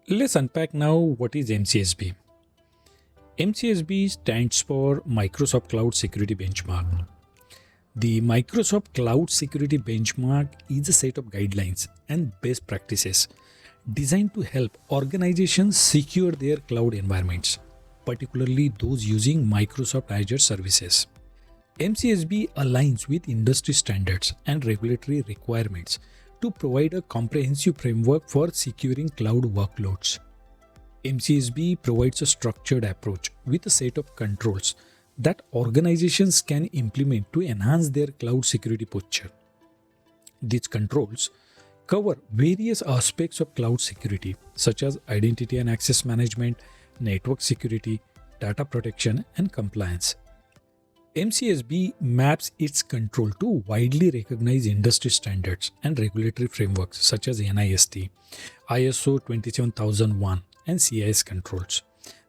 Let's unpack now what is MCSB. MCSB stands for Microsoft Cloud Security Benchmark. The Microsoft Cloud Security Benchmark is a set of guidelines and best practices designed to help organizations secure their cloud environments, particularly those using Microsoft Azure services. MCSB aligns with industry standards and regulatory requirements to provide a comprehensive framework for securing cloud workloads. MCSB provides a structured approach with a set of controls that organizations can implement to enhance their cloud security posture. These controls cover various aspects of cloud security, such as identity and access management, network security, data protection, and compliance. MCSB maps its control to widely recognized industry standards and regulatory frameworks such as NIST, ISO 27001, and CIS controls.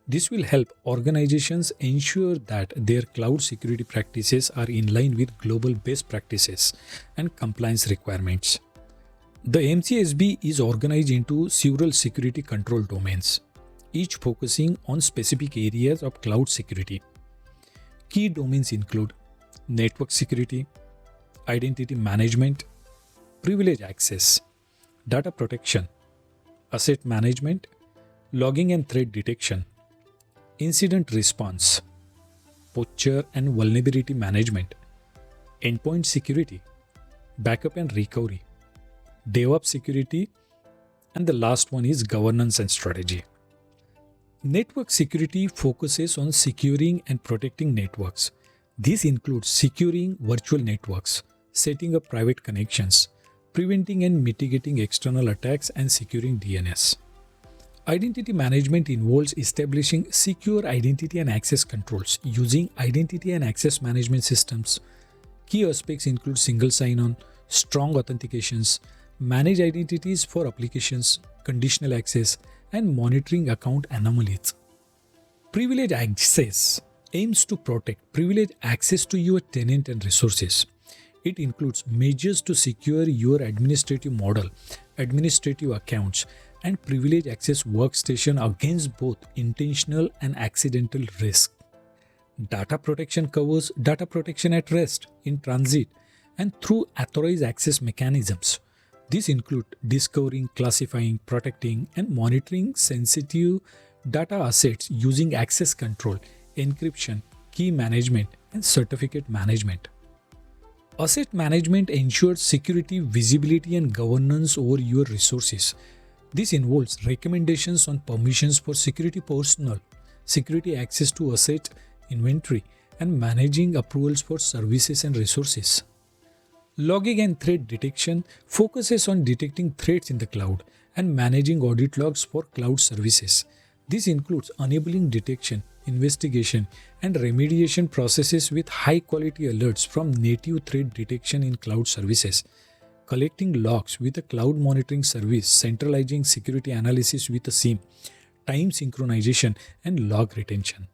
This will help organizations ensure that their cloud security practices are in line with global best practices and compliance requirements. The MCSB is organized into several security control domains, each focusing on specific areas of cloud security. Key domains include network security, identity management, privilege access, data protection, asset management, logging and threat detection, incident response, posture and vulnerability management, endpoint security, backup and recovery, DevOps security, and the last one is governance and strategy. Network security focuses on securing and protecting networks. This includes securing virtual networks, setting up private connections, preventing and mitigating external attacks, and securing DNS. Identity management involves establishing secure identity and access controls using identity and access management systems. Key aspects include single sign-on, strong authentications, manage identities for applications, conditional access, and monitoring account anomalies. Privilege access aims to protect privileged access to your tenant and resources. It includes measures to secure your administrative model, administrative accounts, and privilege access workstation against both intentional and accidental risk. Data protection covers data protection at rest, in transit, and through authorized access mechanisms. These include discovering, classifying, protecting, and monitoring sensitive data assets using access control, encryption, key management, and certificate management. Asset management ensures security, visibility, and governance over your resources. This involves recommendations on permissions for security personnel, security access to asset inventory, and managing approvals for services and resources. Logging and threat detection focuses on detecting threats in the cloud and managing audit logs for cloud services. This includes enabling detection, investigation, and remediation processes with high-quality alerts from native threat detection in cloud services, collecting logs with a cloud monitoring service, centralizing security analysis with a SIEM, time synchronization, and log retention.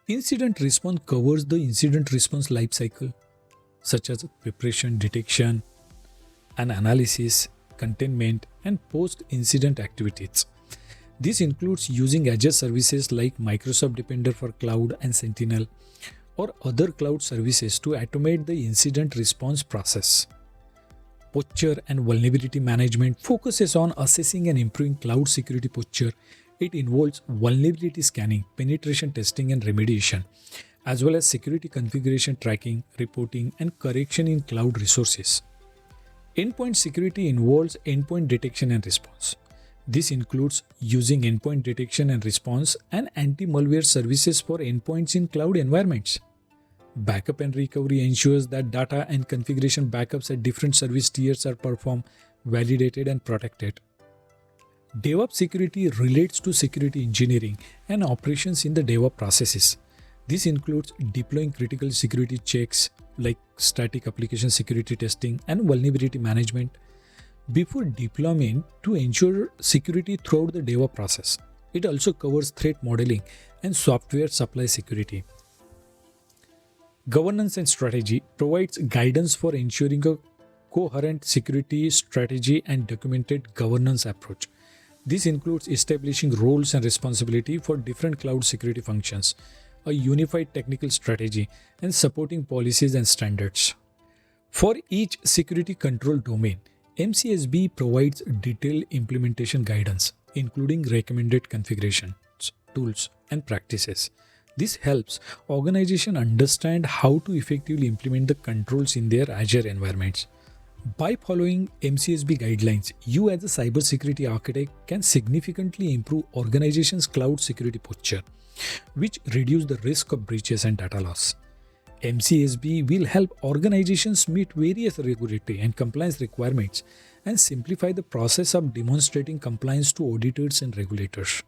Incident response covers the incident response lifecycle, such as preparation, detection, and analysis, containment, and post-incident activities. This includes using Azure services like Microsoft Defender for Cloud and Sentinel, or other cloud services to automate the incident response process. Posture and vulnerability management focuses on assessing and improving cloud security posture. It involves vulnerability scanning, penetration testing, and remediation, as well as security configuration tracking, reporting, and correction in cloud resources. Endpoint security involves endpoint detection and response. This includes using endpoint detection and response and anti-malware services for endpoints in cloud environments. Backup and recovery ensures that data and configuration backups at different service tiers are performed, validated, and protected. DevOps security relates to security engineering and operations in the DevOps processes. This includes deploying critical security checks like static application security testing and vulnerability management before deployment to ensure security throughout the DevOps process. It also covers threat modeling and software supply security. Governance and strategy provides guidance for ensuring a coherent security strategy and documented governance approach. This includes establishing roles and responsibility for different cloud security functions, a unified technical strategy, and supporting policies and standards. For each security control domain, MCSB provides detailed implementation guidance, including recommended configurations, tools, and practices. This helps organizations understand how to effectively implement the controls in their Azure environments. By following MCSB guidelines, you as a cybersecurity architect can significantly improve organizations' cloud security posture, which reduce the risk of breaches and data loss. MCSB will help organizations meet various regulatory and compliance requirements and simplify the process of demonstrating compliance to auditors and regulators.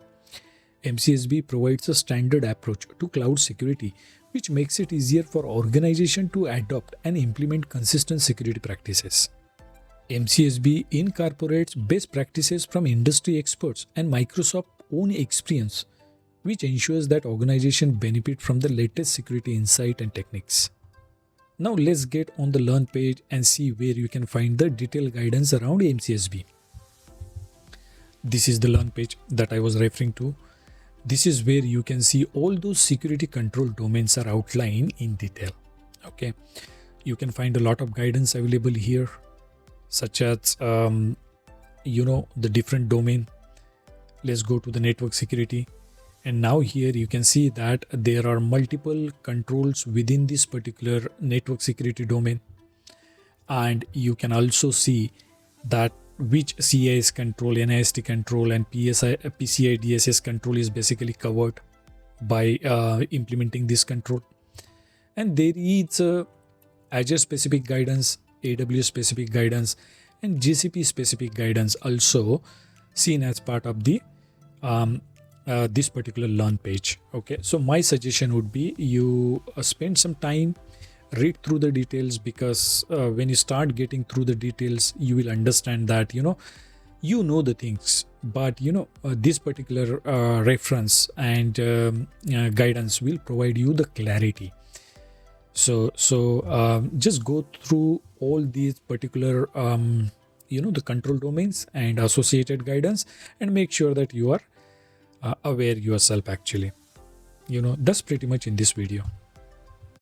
MCSB provides a standard approach to cloud security, which makes it easier for organizations to adopt and implement consistent security practices. MCSB incorporates best practices from industry experts and Microsoft's own experience, which ensures that organizations benefit from the latest security insight and techniques. Now let's get on the Learn page and see where you can find the detailed guidance around MCSB. This is the Learn page that I was referring to. This is where you can see all those security control domains are outlined in detail. Okay, you can find a lot of guidance available here, such as the different domain. Let's go to the network security. And now here you can see that there are multiple controls within this particular network security domain. And you can also see that which CIS control, NIST control, and PCI DSS control is basically covered by implementing this control. And there is Azure specific guidance, AWS specific guidance, and GCP specific guidance also seen as part of the this particular Learn page. Okay, so my suggestion would be you spend some time, read through the details, because when you start getting through the details, you will understand that you know the things, but this particular reference and guidance will provide you the clarity. So just go through all these particular the control domains and associated guidance, and make sure that you are aware yourself actually. That's pretty much in this video.